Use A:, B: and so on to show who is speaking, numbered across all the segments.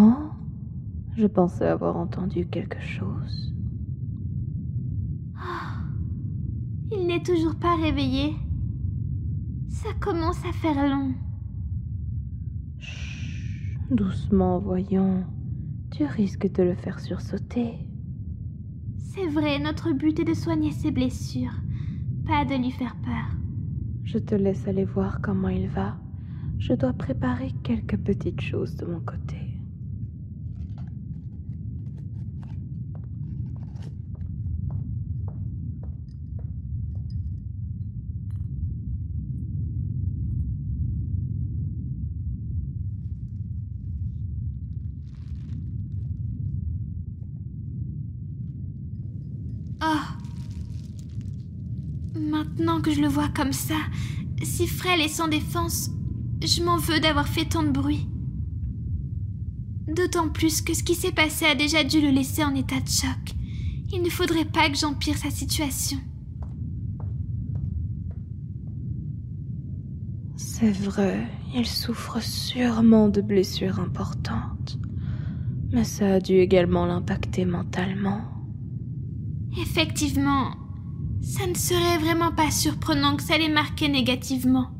A: Oh, je pensais avoir entendu quelque chose.
B: Il n'est toujours pas réveillé. Ça commence à faire long.
A: Chut, doucement, voyons. Tu risques de le faire sursauter.
B: C'est vrai, notre but est de soigner ses blessures, pas de lui faire peur.
A: Je te laisse aller voir comment il va. Je dois préparer quelques petites choses de mon côté.
B: Oh! Maintenant que je le vois comme ça, si frêle et sans défense, je m'en veux d'avoir fait tant de bruit. D'autant plus que ce qui s'est passé a déjà dû le laisser en état de choc. Il ne faudrait pas que j'empire sa situation.
A: C'est vrai, il souffre sûrement de blessures importantes. Mais ça a dû également l'impacter mentalement.
B: Effectivement, ça ne serait vraiment pas surprenant que ça l'ait marqué négativement.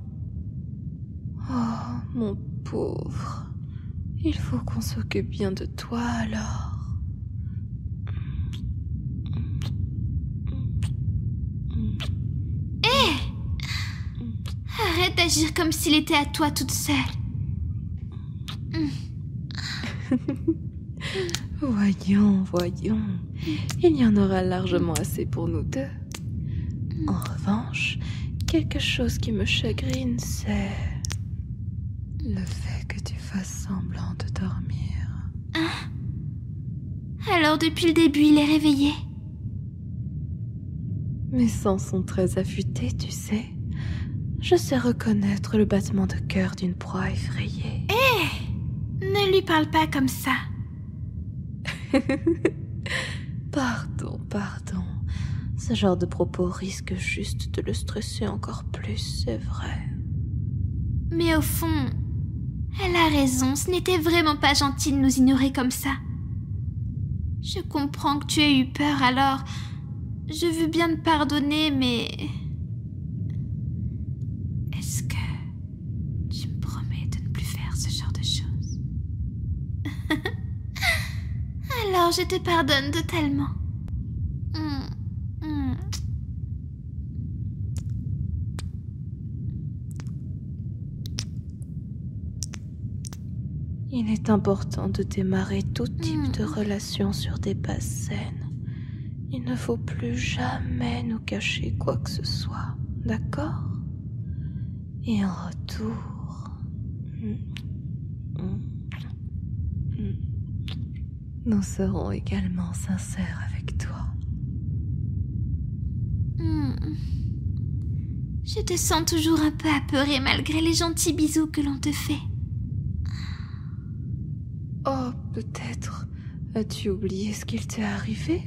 A: Oh, mon pauvre. Il faut qu'on s'occupe bien de toi alors.
B: Arrête d'agir comme s'il était à toi toute seule.
A: Voyons. Il y en aura largement assez pour nous deux. En revanche, quelque chose qui me chagrine, c'est le fait que tu fasses semblant de dormir.
B: Alors depuis le début, il est réveillé.
A: Mes sens sont très affûtés, tu sais. Je sais reconnaître le battement de cœur d'une proie effrayée.
B: Ne lui parle pas comme ça.
A: Pardon. Ce genre de propos risque juste de le stresser encore plus, c'est vrai.
B: Mais au fond, elle a raison, ce n'était vraiment pas gentil de nous ignorer comme ça. Je comprends que tu aies eu peur, alors je veux bien te pardonner, mais... Est-ce que tu me promets de ne plus faire ce genre de choses? Alors je te pardonne totalement.
A: Il est important de démarrer tout type de relation sur des bases saines. Il ne faut plus jamais nous cacher quoi que ce soit, d'accord? Et en retour, nous serons également sincères avec toi.
B: Je te sens toujours un peu apeurée malgré les gentils bisous que l'on te fait.
A: Oh, peut-être as-tu oublié ce qu'il t'est arrivé?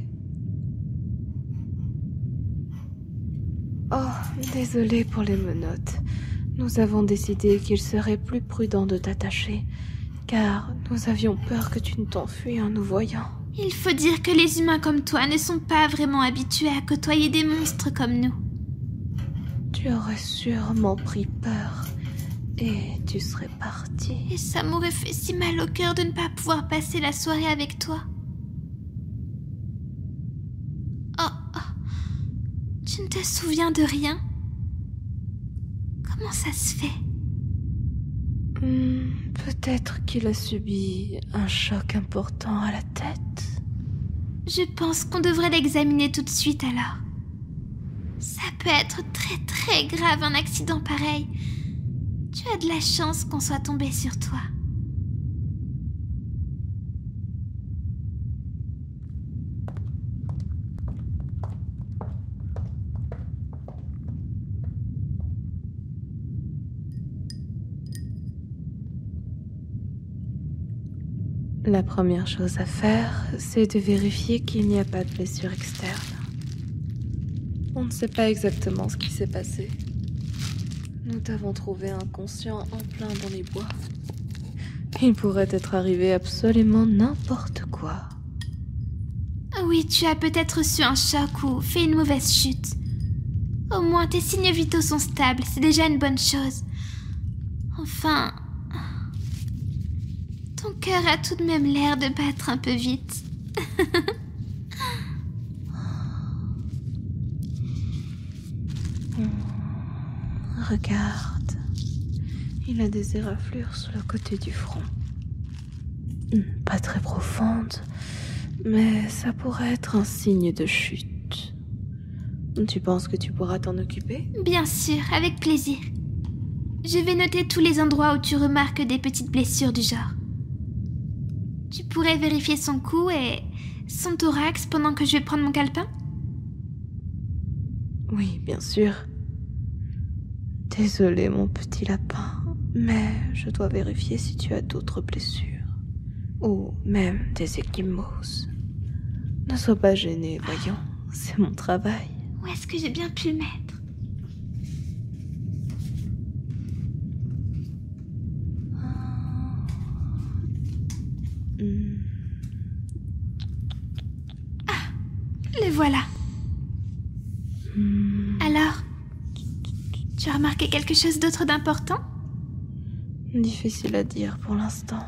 A: Oh, désolée pour les menottes. Nous avons décidé qu'il serait plus prudent de t'attacher, car nous avions peur que tu ne t'enfuies en nous voyant.
B: Il faut dire que les humains comme toi ne sont pas vraiment habitués à côtoyer des monstres comme nous.
A: Tu aurais sûrement pris peur, et tu serais parti.
B: Et ça m'aurait fait si mal au cœur de ne pas pouvoir passer la soirée avec toi. Oh, tu ne te souviens de rien? Comment ça se fait?
A: Peut-être qu'il a subi un choc important à la tête.
B: Je pense qu'on devrait l'examiner tout de suite alors. Ça peut être très très grave un accident pareil. Tu as de la chance qu'on soit tombé sur toi.
A: La première chose à faire, c'est de vérifier qu'il n'y a pas de blessure externe. On ne sait pas exactement ce qui s'est passé. Nous t'avons trouvé inconscient en plein dans les bois. Il pourrait être arrivé absolument n'importe quoi.
B: Oui, tu as peut-être reçu un choc ou fait une mauvaise chute. Au moins, tes signes vitaux sont stables, c'est déjà une bonne chose. Enfin... ton cœur a tout de même l'air de battre un peu vite.
A: Regarde. Il a des éraflures sur le côté du front. Pas très profondes, mais ça pourrait être un signe de chute. Tu penses que tu pourras t'en occuper?
B: Bien sûr, avec plaisir. Je vais noter tous les endroits où tu remarques des petites blessures du genre. Tu pourrais vérifier son cou et son thorax pendant que je vais prendre mon calepin?
A: Oui, bien sûr. Désolé, mon petit lapin, mais je dois vérifier si tu as d'autres blessures. Ou même des ecchymoses. Ne sois pas gêné, voyons, c'est mon travail.
B: Où est-ce que j'ai bien pu le mettre? Ah, le voilà. Alors, tu as remarqué quelque chose d'autre d'important?
A: Difficile à dire pour l'instant.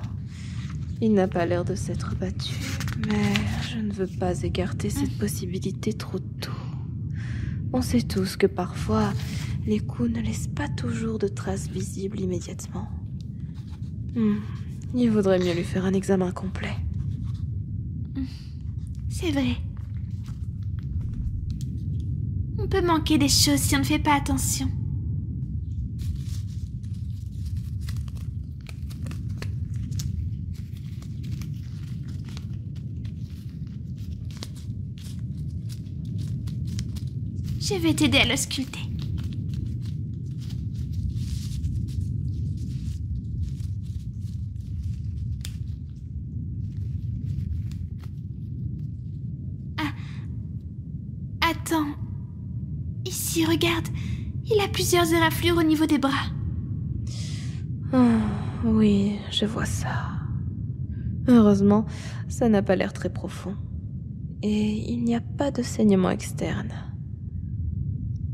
A: Il n'a pas l'air de s'être battu, mais je ne veux pas écarter cette possibilité trop tôt. On sait tous que parfois, les coups ne laissent pas toujours de traces visibles immédiatement. Il vaudrait mieux lui faire un examen complet.
B: C'est vrai. On peut manquer des choses si on ne fait pas attention. Je vais t'aider à l'ausculter. Ah. Attends. Ici, regarde. Il a plusieurs éraflures au niveau des bras.
A: Oh, oui, je vois ça. Heureusement, ça n'a pas l'air très profond. Et il n'y a pas de saignement externe.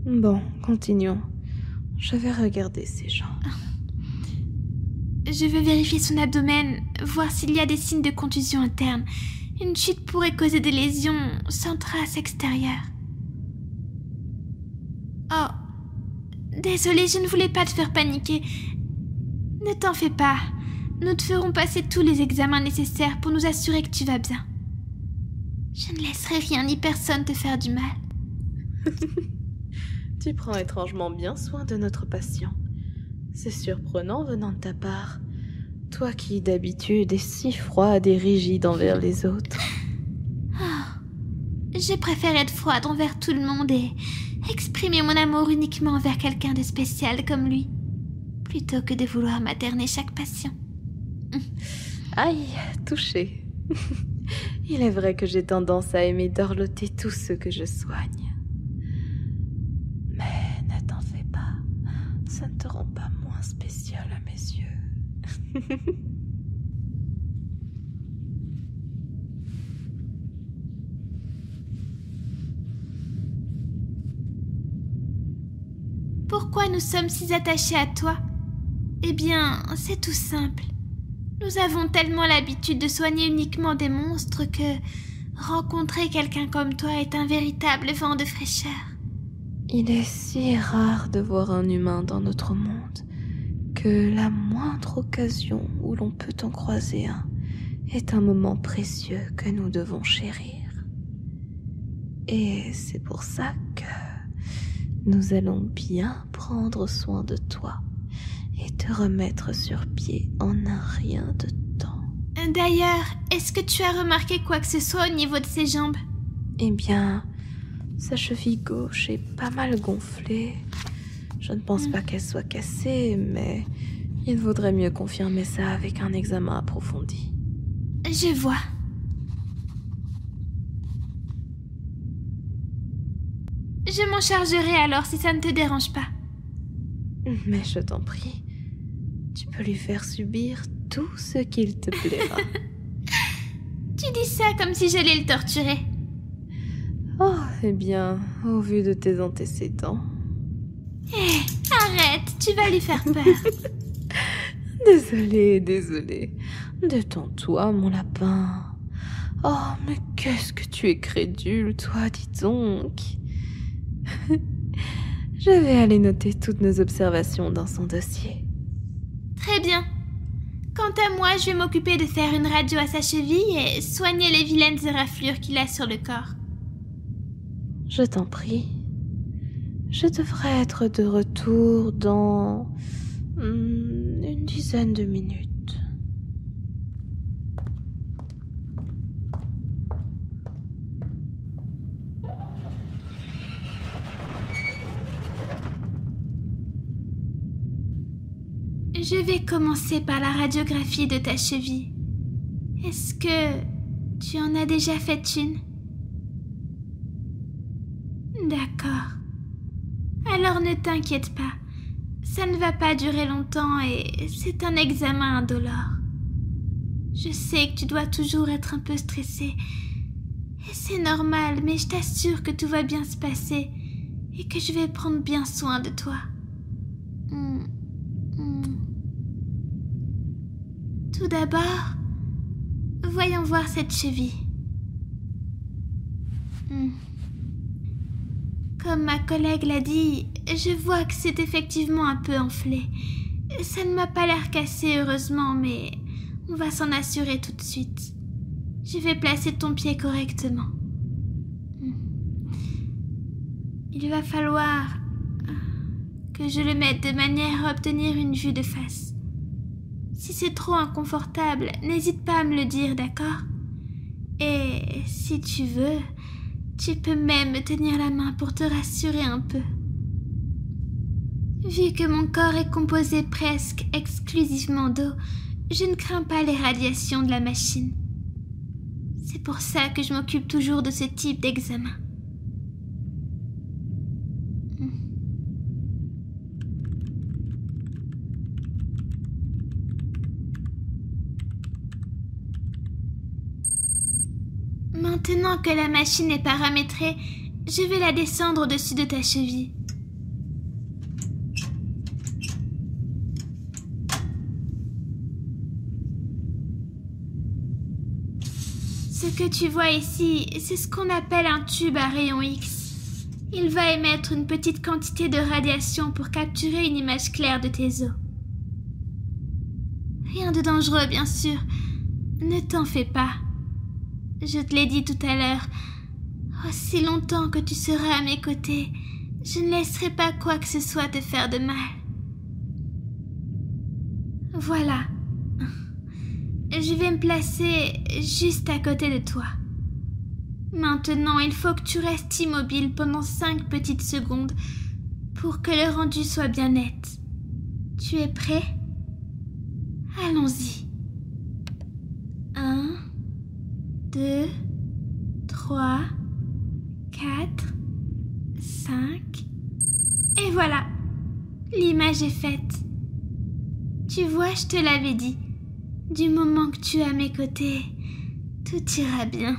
A: Bon, continuons. Je vais regarder ses jambes.
B: Je vais vérifier son abdomen, voir s'il y a des signes de contusion interne. Une chute pourrait causer des lésions sans trace extérieure. Oh, désolée, je ne voulais pas te faire paniquer. Ne t'en fais pas. Nous te ferons passer tous les examens nécessaires pour nous assurer que tu vas bien. Je ne laisserai rien ni personne te faire du mal.
A: Tu prends étrangement bien soin de notre patient. C'est surprenant venant de ta part. Toi qui, d'habitude, es si froide et rigide envers les autres.
B: Oh, je préfère être froide envers tout le monde et exprimer mon amour uniquement envers quelqu'un de spécial comme lui, plutôt que de vouloir materner chaque patient.
A: Aïe, touché. Il est vrai que j'ai tendance à aimer dorloter tous ceux que je soigne. Mais ne t'en fais pas, ça ne te rend pas moins spécial à mes yeux.
B: Pourquoi nous sommes si attachés à toi? Eh bien, c'est tout simple. Nous avons tellement l'habitude de soigner uniquement des monstres que rencontrer quelqu'un comme toi est un véritable vent de fraîcheur.
A: Il est si rare de voir un humain dans notre monde que la moindre occasion où l'on peut en croiser un est un moment précieux que nous devons chérir. Et c'est pour ça que nous allons bien prendre soin de toi et te remettre sur pied en un rien de temps.
B: D'ailleurs, est-ce que tu as remarqué quoi que ce soit au niveau de ses jambes?
A: Eh bien, sa cheville gauche est pas mal gonflée. Je ne pense pas qu'elle soit cassée, mais il vaudrait mieux confirmer ça avec un examen approfondi.
B: Je vois. Je m'en chargerai alors si ça ne te dérange pas.
A: Mais je t'en prie, tu peux lui faire subir tout ce qu'il te plaira.
B: Tu dis ça comme si j'allais le torturer.
A: Oh, eh bien, au vu de tes antécédents...
B: Hé, arrête, tu vas lui faire peur.
A: Désolée. Détends-toi, mon lapin. Oh, mais qu'est-ce que tu es crédule, toi, dis donc. Je vais aller noter toutes nos observations dans son dossier.
B: Très bien. Quant à moi, je vais m'occuper de faire une radio à sa cheville et soigner les vilaines éraflures qu'il a sur le corps.
A: Je t'en prie. Je devrais être de retour dans une dizaine de minutes.
B: Je vais commencer par la radiographie de ta cheville. Est-ce que tu en as déjà fait une? D'accord. Alors ne t'inquiète pas. Ça ne va pas durer longtemps et c'est un examen indolore. Je sais que tu dois toujours être un peu stressé. Et c'est normal, mais je t'assure que tout va bien se passer et que je vais prendre bien soin de toi. Tout d'abord, voyons voir cette cheville. Comme ma collègue l'a dit, je vois que c'est effectivement un peu enflé. Ça ne m'a pas l'air cassé, heureusement, mais on va s'en assurer tout de suite. Je vais placer ton pied correctement. Il va falloir que je le mette de manière à obtenir une vue de face. Si c'est trop inconfortable, n'hésite pas à me le dire, d'accord? Et si tu veux, tu peux même me tenir la main pour te rassurer un peu. Vu que mon corps est composé presque exclusivement d'eau, je ne crains pas les radiations de la machine. C'est pour ça que je m'occupe toujours de ce type d'examen. Maintenant que la machine est paramétrée, je vais la descendre au-dessus de ta cheville. Ce que tu vois ici, c'est ce qu'on appelle un tube à rayon X. Il va émettre une petite quantité de radiation pour capturer une image claire de tes os. Rien de dangereux, bien sûr. Ne t'en fais pas. Je te l'ai dit tout à l'heure, aussi longtemps que tu seras à mes côtés, je ne laisserai pas quoi que ce soit te faire de mal. Voilà. Je vais me placer juste à côté de toi. Maintenant, il faut que tu restes immobile pendant 5 petites secondes pour que le rendu soit bien net. Tu es prêt? Allons-y. 1, 2, 3, 4, 5... Et voilà, l'image est faite. Tu vois, je te l'avais dit. Du moment que tu es à mes côtés, tout ira bien.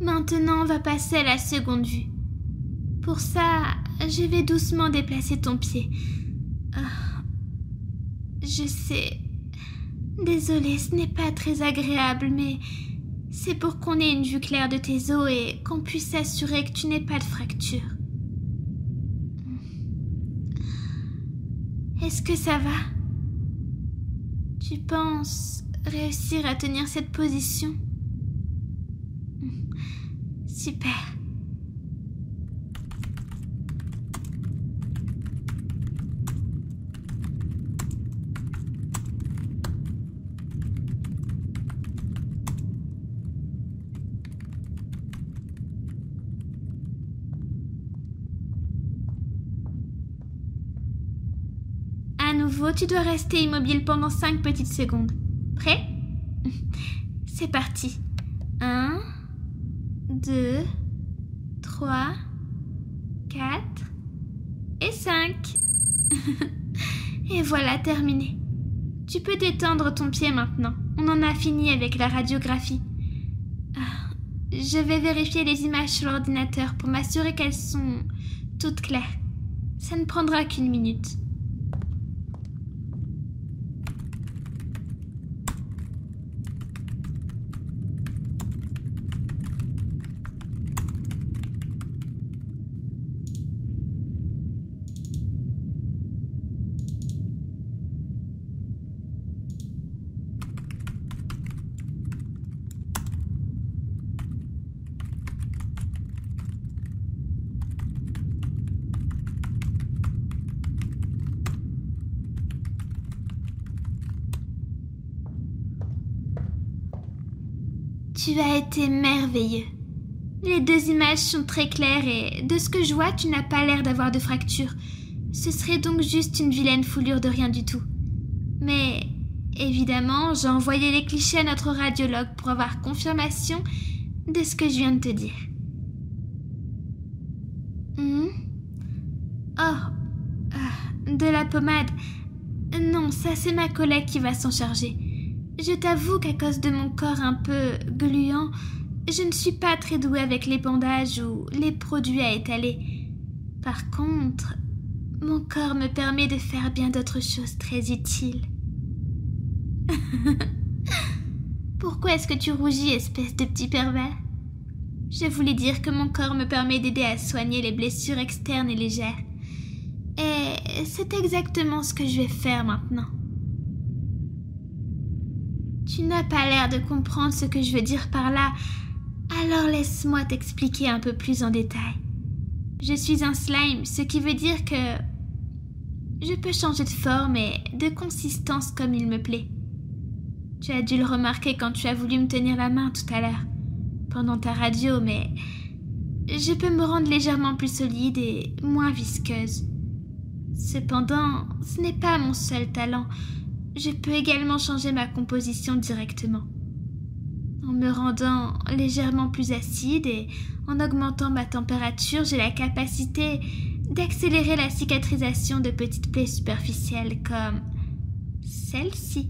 B: Maintenant, on va passer à la seconde vue. Pour ça, je vais doucement déplacer ton pied. Je sais... Désolée, ce n'est pas très agréable, mais c'est pour qu'on ait une vue claire de tes os et qu'on puisse s'assurer que tu n'aies pas de fracture. Est-ce que ça va? Tu penses réussir à tenir cette position? Super. À nouveau, tu dois rester immobile pendant 5 petites secondes. Prêt? C'est parti. 1, 2, 3, 4 et 5. Et voilà, terminé. Tu peux détendre ton pied maintenant. On en a fini avec la radiographie. Je vais vérifier les images sur l'ordinateur pour m'assurer qu'elles sont toutes claires. Ça ne prendra qu'1 minute. Tu as été merveilleux. Les 2 images sont très claires et de ce que je vois, tu n'as pas l'air d'avoir de fracture. Ce serait donc juste une vilaine foulure de rien du tout. Mais évidemment, j'ai envoyé les clichés à notre radiologue pour avoir confirmation de ce que je viens de te dire. De la pommade. Non, ça c'est ma collègue qui va s'en charger. Je t'avoue qu'à cause de mon corps un peu gluant, je ne suis pas très douée avec les bandages ou les produits à étaler. Par contre, mon corps me permet de faire bien d'autres choses très utiles. Pourquoi est-ce que tu rougis, espèce de petit pervers? Je voulais dire que mon corps me permet d'aider à soigner les blessures externes et légères. Et c'est exactement ce que je vais faire maintenant. Tu n'as pas l'air de comprendre ce que je veux dire par là, alors laisse-moi t'expliquer un peu plus en détail. Je suis un slime, ce qui veut dire que je peux changer de forme et de consistance comme il me plaît. Tu as dû le remarquer quand tu as voulu me tenir la main tout à l'heure, pendant ta radio, mais je peux me rendre légèrement plus solide et moins visqueuse. Cependant, ce n'est pas mon seul talent. Je peux également changer ma composition directement. En me rendant légèrement plus acide et en augmentant ma température, j'ai la capacité d'accélérer la cicatrisation de petites plaies superficielles comme celle-ci.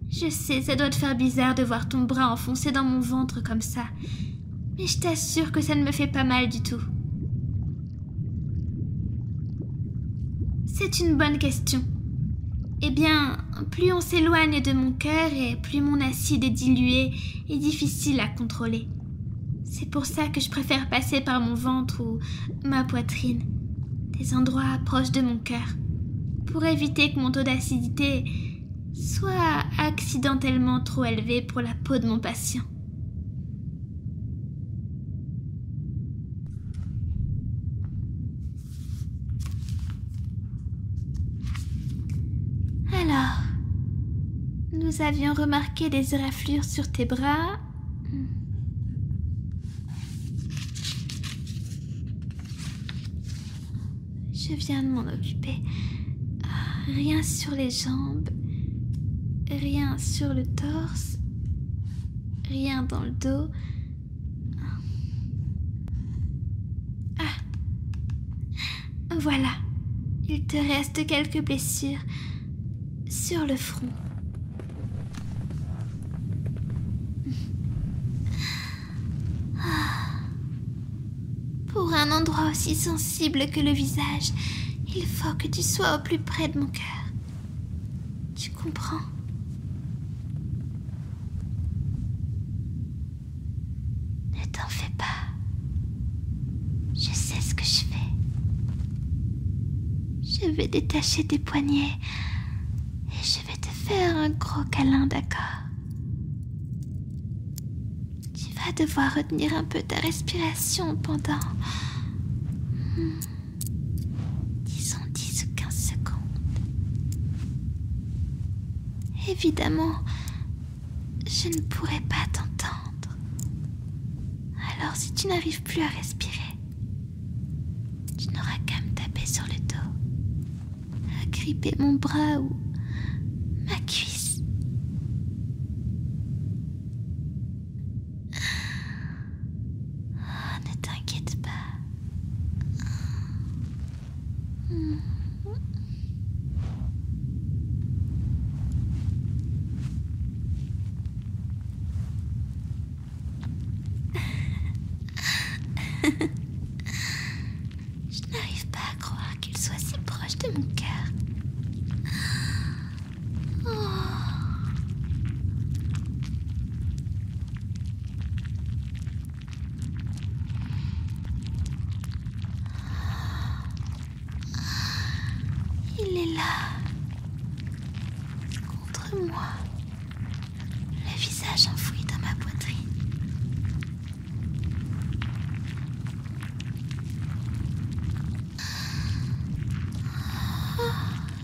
B: Je sais, ça doit te faire bizarre de voir ton bras enfoncé dans mon ventre comme ça, mais je t'assure que ça ne me fait pas mal du tout. C'est une bonne question. Eh bien, plus on s'éloigne de mon cœur et plus mon acide est dilué et difficile à contrôler. C'est pour ça que je préfère passer par mon ventre ou ma poitrine, des endroits proches de mon cœur, pour éviter que mon taux d'acidité soit accidentellement trop élevé pour la peau de mon patient. Alors, nous avions remarqué des éraflures sur tes bras. Je viens de m'en occuper. Rien sur les jambes, rien sur le torse, rien dans le dos. Voilà, il te reste quelques blessures sur le front. Pour un endroit aussi sensible que le visage, il faut que tu sois au plus près de mon cœur. Tu comprends? Ne t'en fais pas. Je sais ce que je fais. Je vais détacher tes poignets et je vais te faire un gros câlin, d'accord? Tu vas devoir retenir un peu ta respiration pendant... disons 10 ou 15 secondes. Évidemment, je ne pourrai pas t'entendre. Alors si tu n'arrives plus à respirer, tu n'auras qu'à me taper sur le dos, à gripper mon bras ou ma cuisse. Oh, ne t'inquiète pas. Je n'arrive pas à croire qu'il soit si proche de mon cœur. Il est là, contre moi, le visage enfoui dans ma poitrine.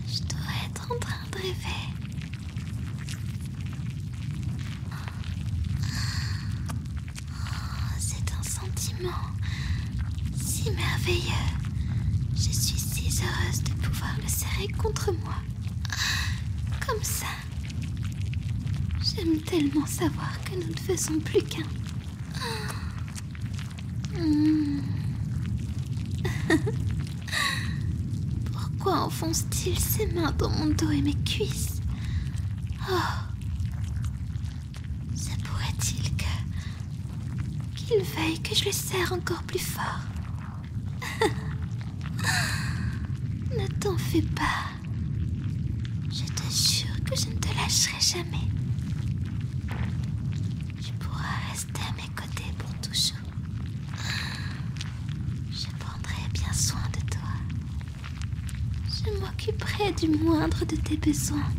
B: Je dois être en train de rêver. C'est un sentiment si merveilleux. Je suis si heureuse de pouvoir le serrer contre moi. Comme ça. J'aime tellement savoir que nous ne faisons plus qu'un. Pourquoi enfonce-t-il ses mains dans mon dos et mes cuisses? Se pourrait-il qu'il veuille que je le serre encore plus fort? Ne t'en fais pas. Je te jure que je ne te lâcherai jamais. Tu pourras rester à mes côtés pour toujours. Je prendrai bien soin de toi. Je m'occuperai du moindre de tes besoins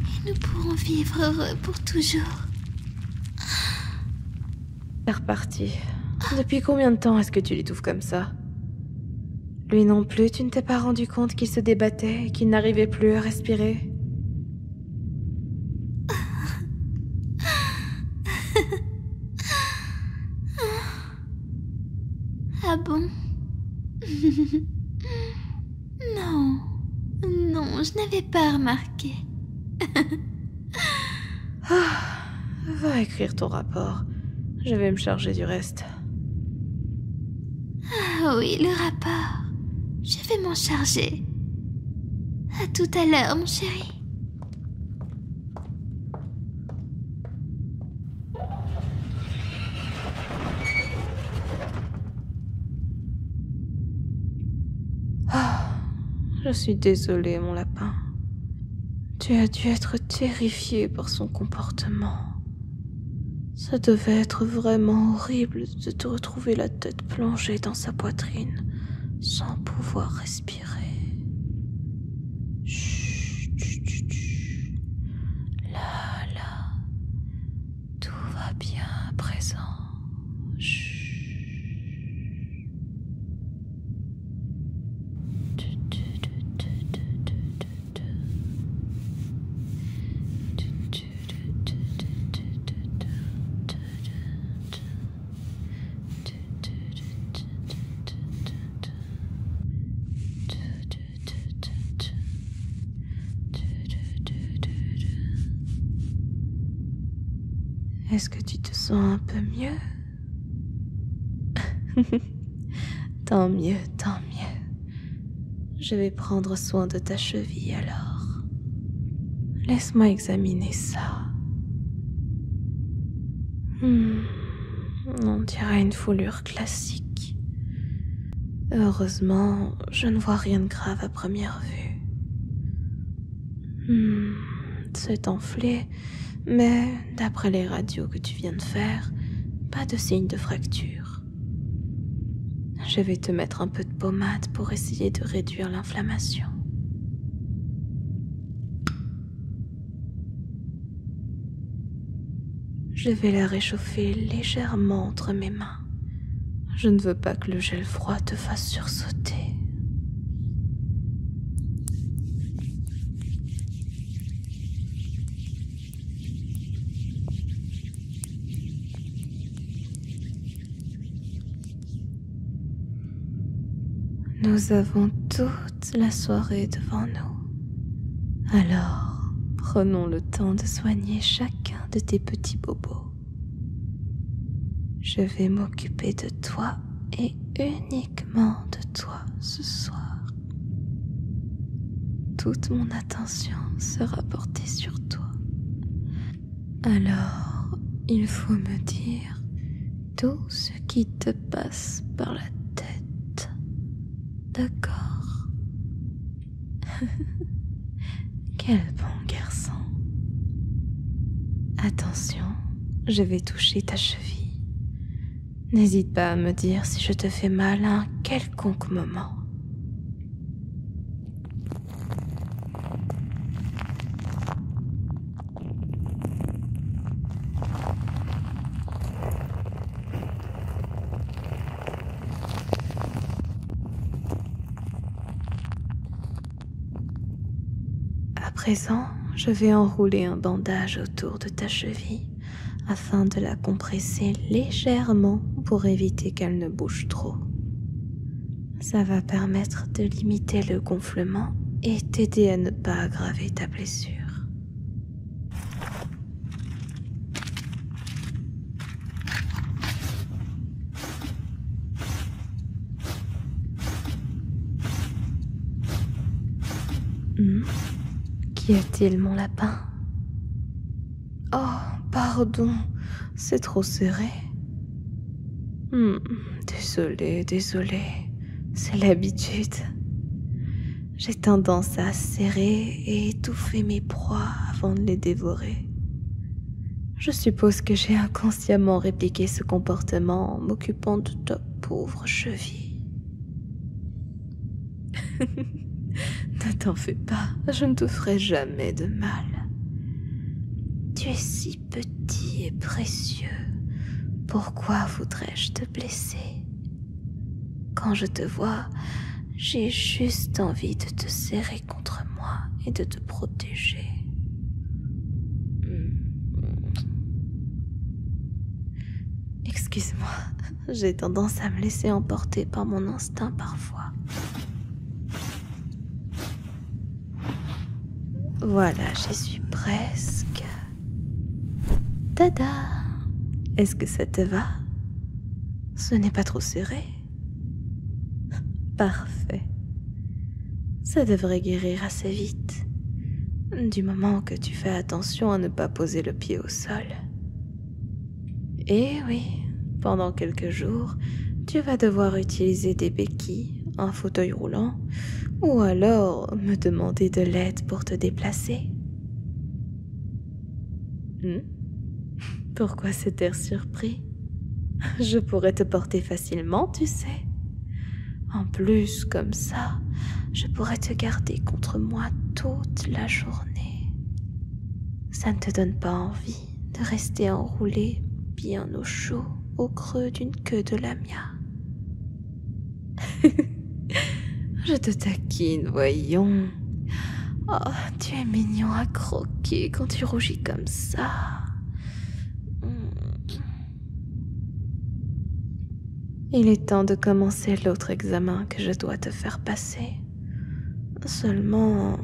B: et nous pourrons vivre heureux pour toujours.
A: C'est reparti. Depuis combien de temps est-ce que tu l'étouffes comme ça? Lui non plus, tu ne t'es pas rendu compte qu'il se débattait et qu'il n'arrivait plus à respirer?
B: Ah bon? Non, je n'avais pas remarqué.
A: Va écrire ton rapport. Je vais me charger du reste.
B: Ah oui, le rapport. Je vais m'en charger. À tout à l'heure, mon chéri.
A: Je suis désolée, mon lapin. Tu as dû être terrifié par son comportement. Ça devait être vraiment horrible de te retrouver la tête plongée dans sa poitrine, sans pouvoir respirer. Chut, chut, chut, chut. Là, tout va bien à présent. Chut. Est-ce que tu te sens un peu mieux? Tant mieux, tant mieux. Je vais prendre soin de ta cheville alors. Laisse-moi examiner ça. On dirait une foulure classique. Heureusement, je ne vois rien de grave à première vue. C'est enflé, mais d'après les radios que tu viens de faire, pas de signe de fracture. Je vais te mettre un peu de pommade pour essayer de réduire l'inflammation. Je vais la réchauffer légèrement entre mes mains. Je ne veux pas que le gel froid te fasse sursauter. Nous avons toute la soirée devant nous. Alors, prenons le temps de soigner chacun de tes petits bobos. Je vais m'occuper de toi et uniquement de toi ce soir. Toute mon attention sera portée sur toi. Alors, il faut me dire tout ce qui te passe par la tête. D'accord. Quel bon garçon. Attention, je vais toucher ta cheville. N'hésite pas à me dire si je te fais mal à un quelconque moment. À présent, je vais enrouler un bandage autour de ta cheville afin de la compresser légèrement pour éviter qu'elle ne bouge trop. Ça va permettre de limiter le gonflement et t'aider à ne pas aggraver ta blessure. Qu'y a-t-il, mon lapin? Oh, pardon, c'est trop serré. Désolé, c'est l'habitude. J'ai tendance à serrer et étouffer mes proies avant de les dévorer. Je suppose que j'ai inconsciemment répliqué ce comportement en m'occupant de ta pauvre cheville. Ne t'en fais pas, je ne te ferai jamais de mal. Tu es si petit et précieux. Pourquoi voudrais-je te blesser? Quand je te vois, j'ai juste envie de te serrer contre moi et de te protéger. Excuse-moi, j'ai tendance à me laisser emporter par mon instinct parfois. Voilà, j'y suis presque. Tada! Est-ce que ça te va? Ce n'est pas trop serré? Parfait. Ça devrait guérir assez vite, du moment que tu fais attention à ne pas poser le pied au sol. Et oui, pendant quelques jours, tu vas devoir utiliser des béquilles, un fauteuil roulant, ou alors me demander de l'aide pour te déplacer. Pourquoi cet air surpris? Je pourrais te porter facilement, tu sais. En plus, comme ça, je pourrais te garder contre moi toute la journée. Ça ne te donne pas envie de rester enroulé bien au chaud au creux d'une queue de lamia. Je te taquine, voyons. Oh, tu es mignon à croquer quand tu rougis comme ça. Il est temps de commencer l'autre examen que je dois te faire passer. Seulement,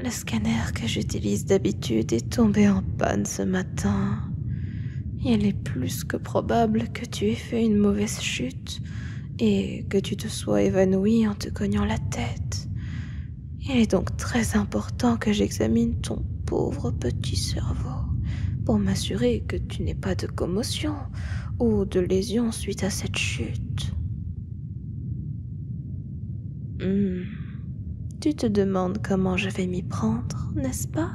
A: le scanner que j'utilise d'habitude est tombé en panne ce matin. Il est plus que probable que tu aies fait une mauvaise chute et que tu te sois évanoui en te cognant la tête. Il est donc très important que j'examine ton pauvre petit cerveau pour m'assurer que tu n'aies pas de commotion ou de lésion suite à cette chute. Tu te demandes comment je vais m'y prendre, n'est-ce pas?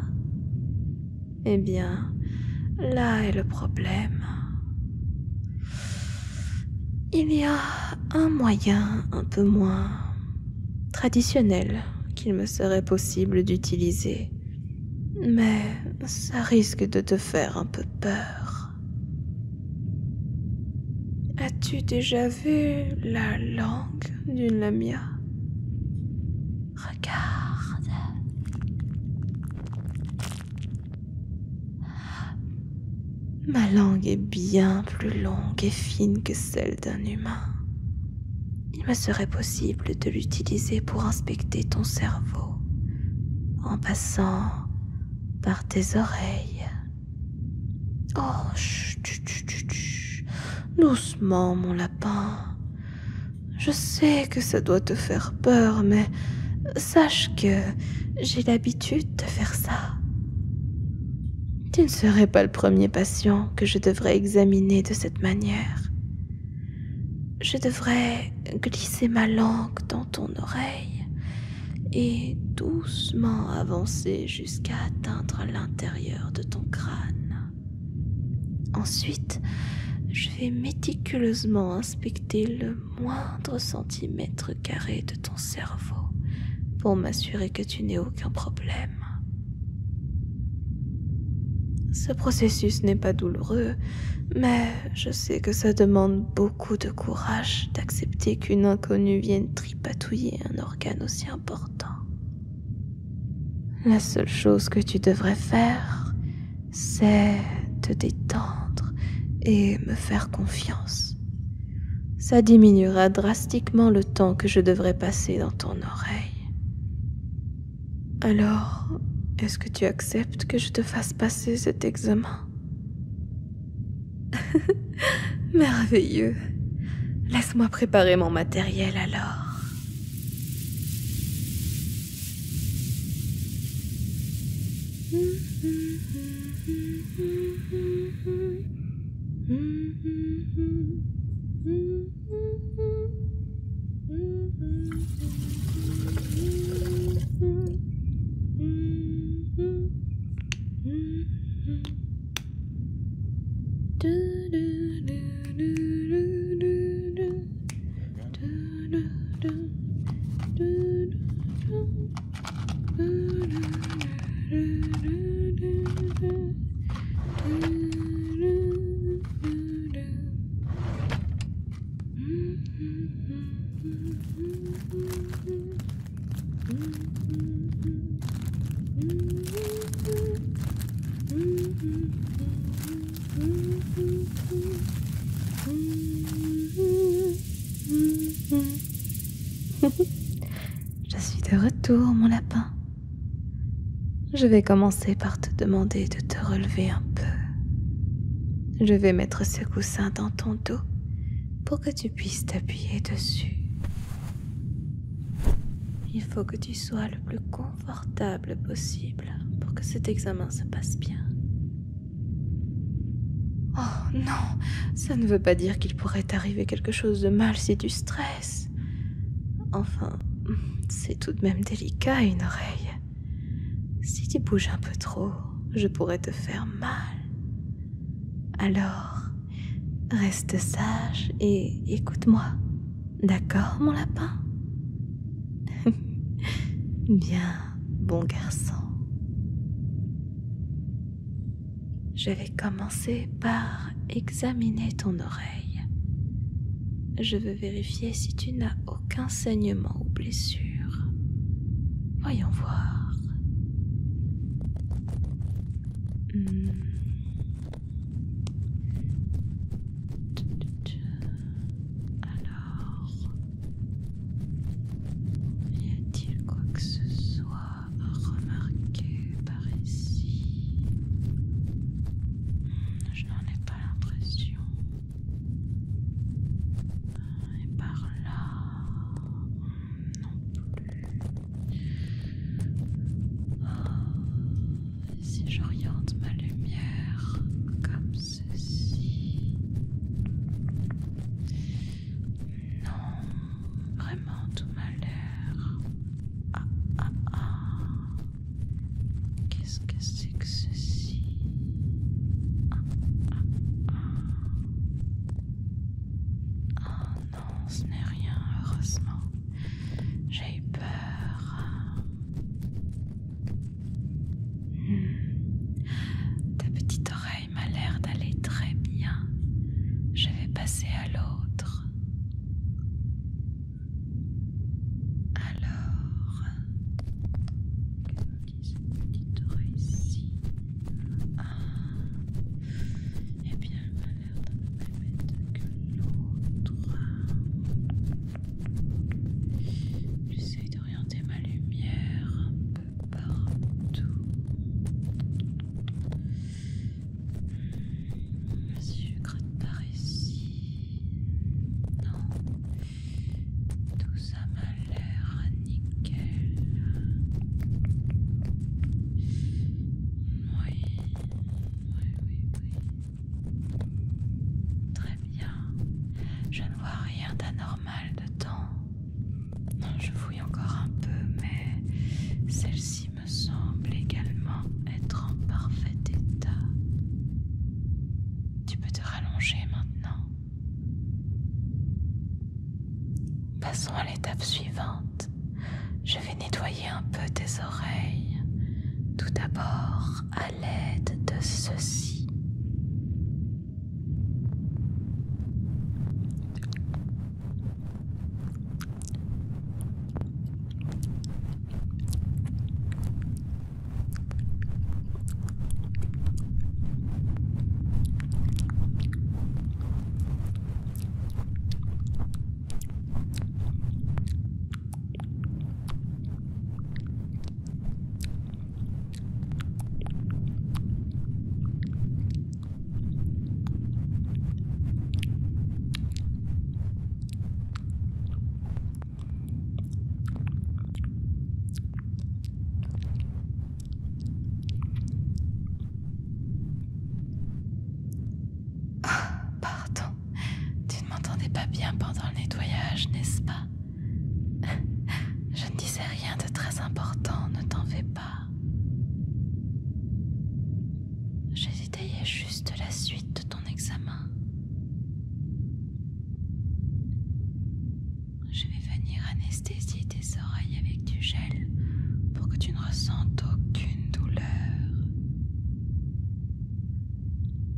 A: Eh bien, là est le problème. Il y a un moyen un peu moins traditionnel qu'il me serait possible d'utiliser, mais ça risque de te faire un peu peur. As-tu déjà vu la langue d'une lamia? Regarde. Ma langue est bien plus longue et fine que celle d'un humain. Il me serait possible de l'utiliser pour inspecter ton cerveau, en passant par tes oreilles. Oh, chut, chut, chut, chut. Doucement, mon lapin. Je sais que ça doit te faire peur, mais sache que j'ai l'habitude de faire ça. Tu ne serais pas le premier patient que je devrais examiner de cette manière. je devrais glisser ma langue dans ton oreille et doucement avancer jusqu'à atteindre l'intérieur de ton crâne. Ensuite, je vais méticuleusement inspecter le moindre centimètre carré de ton cerveau pour m'assurer que tu n'aies aucun problème. Ce processus n'est pas douloureux, mais je sais que ça demande beaucoup de courage d'accepter qu'une inconnue vienne tripatouiller un organe aussi important. La seule chose que tu devrais faire, c'est te détendre et me faire confiance. Ça diminuera drastiquement le temps que je devrais passer dans ton oreille. Alors, est-ce que tu acceptes que je te fasse passer cet examen? Merveilleux. Laisse-moi préparer mon matériel alors. Je suis de retour, mon lapin. Je vais commencer par te demander de te relever un peu. Je vais mettre ce coussin dans ton dos pour que tu puisses t'appuyer dessus. Il faut que tu sois le plus confortable possible pour que cet examen se passe bien. Oh non, ça ne veut pas dire qu'il pourrait t'arriver quelque chose de mal si tu stresses. Enfin, c'est tout de même délicat une oreille. Si tu bouges un peu trop, je pourrais te faire mal. Alors, reste sage et écoute-moi. D'accord, mon lapin? Bien, bon garçon. Je vais commencer par examiner ton oreille. Je veux vérifier si tu n'as aucun saignement ou blessure. Voyons voir. Alors, y a-t-il quoi que ce soit à remarquer par ici? Je n'en ai pas l'impression. Et par là, non plus. Oh, si j'oriente ma lumière rien d'anormal dedans. Je fouille encore un peu, mais celle-ci me semble également être en parfait état. Tu peux te rallonger maintenant. Passons à l'étape suivante. Je vais nettoyer un peu tes oreilles. Tout d'abord à l'aide de ceci. Pendant le nettoyage, n'est-ce pas? Je ne disais rien de très important, ne t'en fais pas. Je détaillais juste la suite de ton examen. Je vais venir anesthésier tes oreilles avec du gel pour que tu ne ressentes aucune douleur.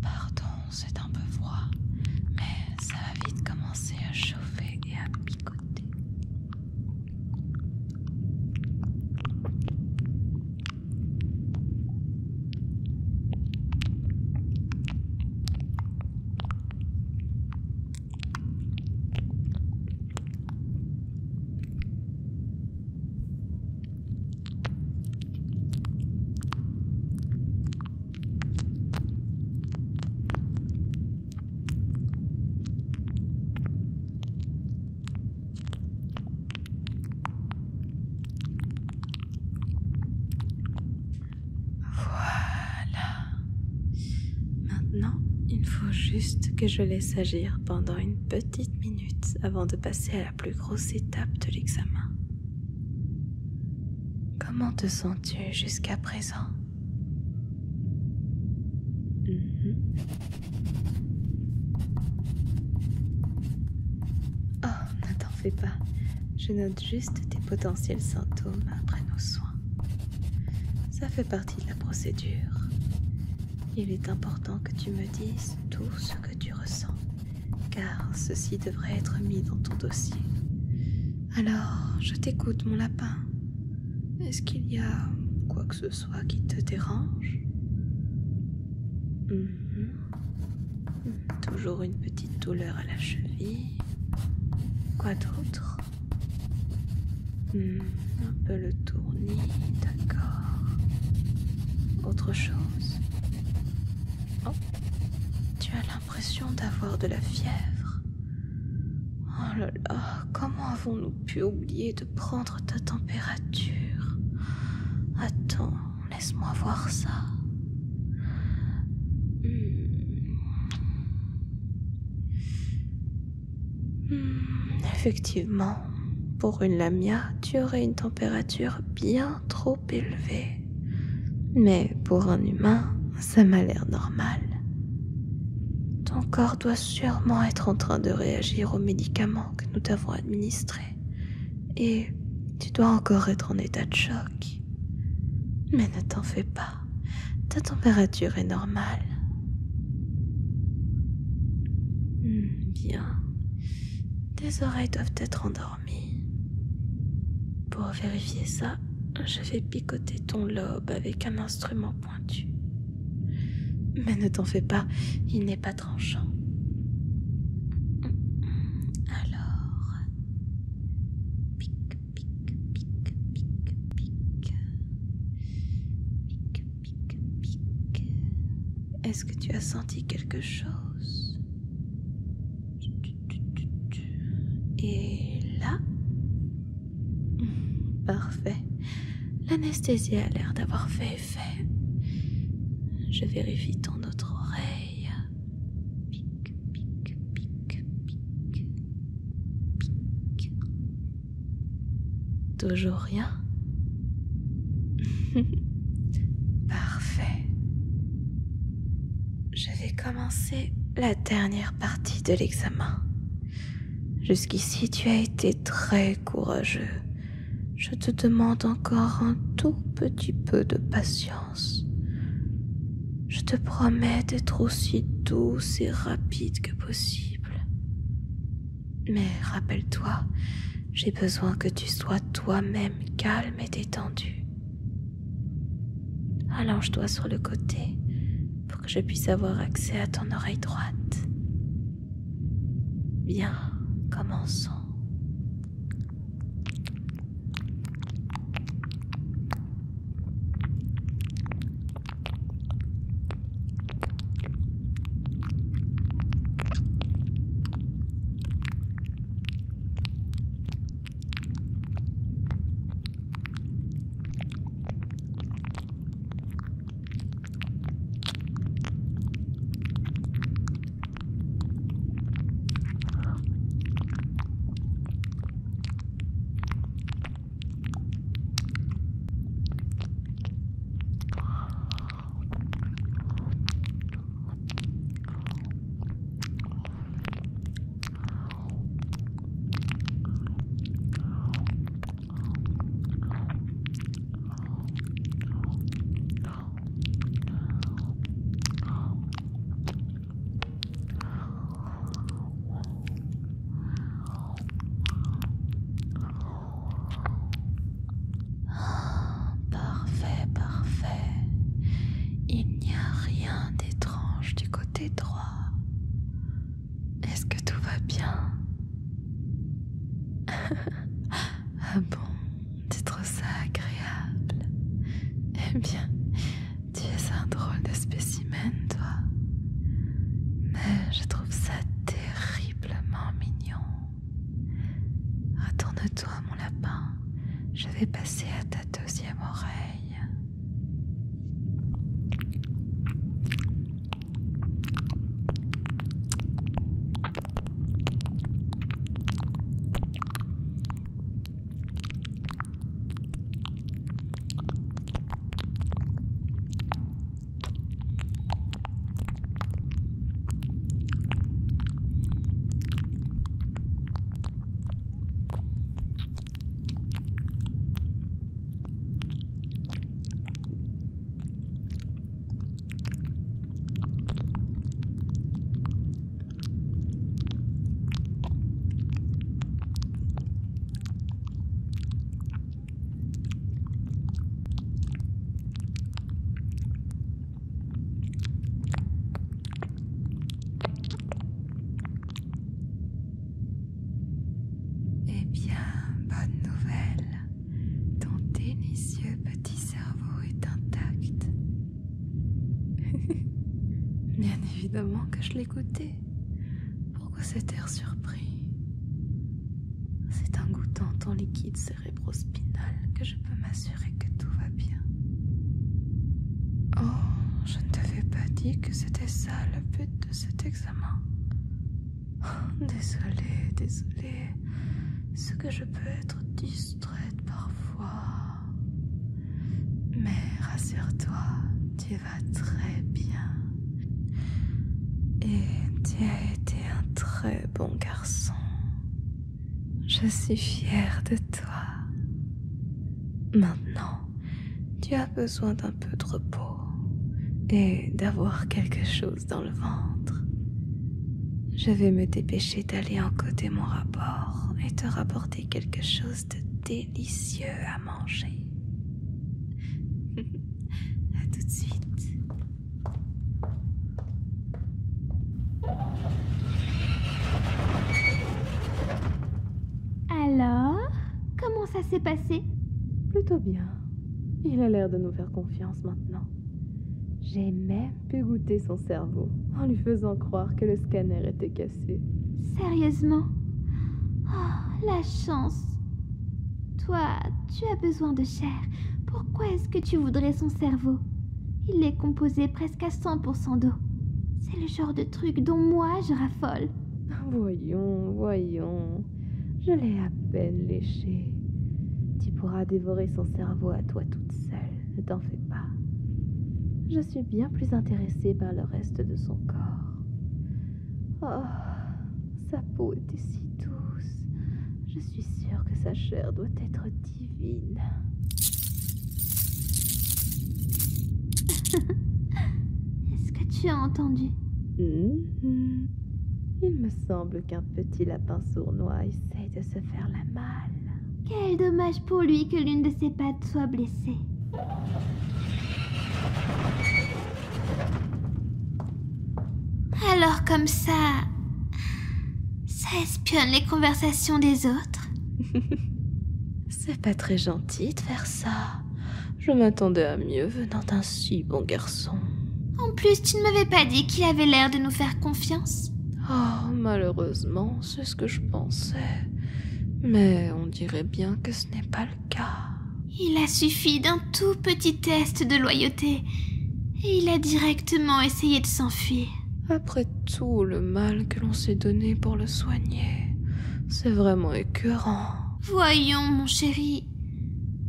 A: Pardon, c'est un peu froid. Mais ça va vite commencer à chauffer et à picoter. Maintenant, il faut juste que je laisse agir pendant une petite minute avant de passer à la plus grosse étape de l'examen. Comment te sens-tu jusqu'à présent? Oh, ne t'en fais pas. Je note juste tes potentiels symptômes après nos soins. Ça fait partie de la procédure. Il est important que tu me dises tout ce que tu ressens, car ceci devrait être mis dans ton dossier. Alors, je t'écoute, mon lapin. Est-ce qu'il y a quoi que ce soit qui te dérange? Toujours une petite douleur à la cheville. Quoi d'autre? Un peu le tournis, d'accord. Autre chose? Oh, tu as l'impression d'avoir de la fièvre. Oh là là, comment avons-nous pu oublier de prendre ta température? Attends, laisse-moi voir ça. Effectivement, pour une lamia, tu aurais une température bien trop élevée. Mais pour un humain, ça m'a l'air normal. Ton corps doit sûrement être en train de réagir aux médicaments que nous t'avons administrés. Et tu dois encore être en état de choc. Mais ne t'en fais pas, ta température est normale. Bien. Tes oreilles doivent être endormies. Pour vérifier ça, je vais picoter ton lobe avec un instrument pointu. Mais ne t'en fais pas, il n'est pas tranchant. Alors, pique, pique, pique, pique, pique. Pique, pique, pique. Est-ce que tu as senti quelque chose? Et là? Parfait. L'anesthésie a l'air d'avoir fait effet. Je vérifie ton autre oreille. Pique, pique, pique, pique. Toujours rien? Parfait. Je vais commencer la dernière partie de l'examen. Jusqu'ici, tu as été très courageux. Je te demande encore un tout petit peu de patience. Je te promets d'être aussi douce et rapide que possible. Mais rappelle-toi, j'ai besoin que tu sois toi-même calme et détendu. Allonge-toi sur le côté pour que je puisse avoir accès à ton oreille droite. Bien, commençons. Ah bon, tu trouves ça agréable? Eh bien, tu es un drôle de spécimen, toi. Mais je trouve ça terriblement mignon. Retourne-toi, mon lapin. Je vais passer à ta deuxième oreille. Bien évidemment que je l'écoutais. Pourquoi cet air surpris? C'est en goûtant ton liquide cérébrospinal que je peux m'assurer que tout va bien. Oh, je ne t'avais pas dit que c'était ça le but de cet examen. Oh, désolée. C'est que je peux être distraite parfois. Mais rassure-toi, tu vas très bien. Et tu as été un très bon garçon. Je suis fière de toi. Maintenant, tu as besoin d'un peu de repos et d'avoir quelque chose dans le ventre. Je vais me dépêcher d'aller encoder mon rapport et te rapporter quelque chose de délicieux à manger. À tout de suite.
B: Alors, comment ça s'est passé?
A: Plutôt bien. Il a l'air de nous faire confiance maintenant. J'ai même pu goûter son cerveau en lui faisant croire que le scanner était cassé.
B: Sérieusement? Oh, la chance. Toi, tu as besoin de chair. Pourquoi est-ce que tu voudrais son cerveau? Il est composé presque à 100% d'eau. C'est le genre de truc dont moi je raffole.
A: Voyons. Je l'ai à peine léché. Tu pourras dévorer son cerveau à toi toute seule, ne t'en fais pas. Je suis bien plus intéressée par le reste de son corps. Oh, sa peau était si douce. Je suis sûre que sa chair doit être divine.
B: Est-ce que tu as entendu?
A: Mhm. Il me semble qu'un petit lapin sournois essaye de se faire la malle.
B: Quel dommage pour lui que l'une de ses pattes soit blessée. Alors comme ça espionne les conversations des autres?
A: C'est pas très gentil de faire ça. Je m'attendais à mieux venant d'un si bon garçon.
B: En plus, tu ne m'avais pas dit qu'il avait l'air de nous faire confiance.
A: Oh, malheureusement, c'est ce que je pensais. Mais on dirait bien que ce n'est pas le cas.
B: Il a suffi d'un tout petit test de loyauté et il a directement essayé de s'enfuir.
A: Après tout le mal que l'on s'est donné pour le soigner, c'est vraiment écœurant.
B: Voyons, mon chéri,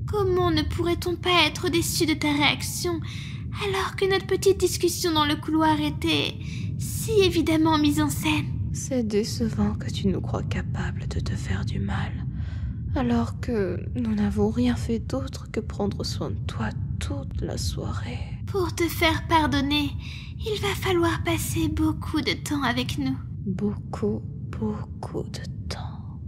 B: comment ne pourrait-on pas être déçu de ta réaction alors que notre petite discussion dans le couloir était si évidemment mise en scène?
A: C'est décevant que tu nous crois capable de te faire du mal, alors que nous n'avons rien fait d'autre que prendre soin de toi toute la soirée.
B: Pour te faire pardonner, il va falloir passer beaucoup de temps avec nous.
A: Beaucoup de temps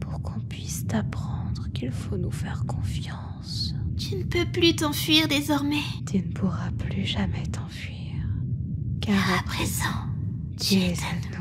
A: pour qu'on puisse t'apprendre qu'il faut nous faire confiance.
B: Tu ne peux plus t'enfuir désormais.
A: Tu ne pourras plus jamais t'enfuir, car
B: À présent,
A: tu es à nous.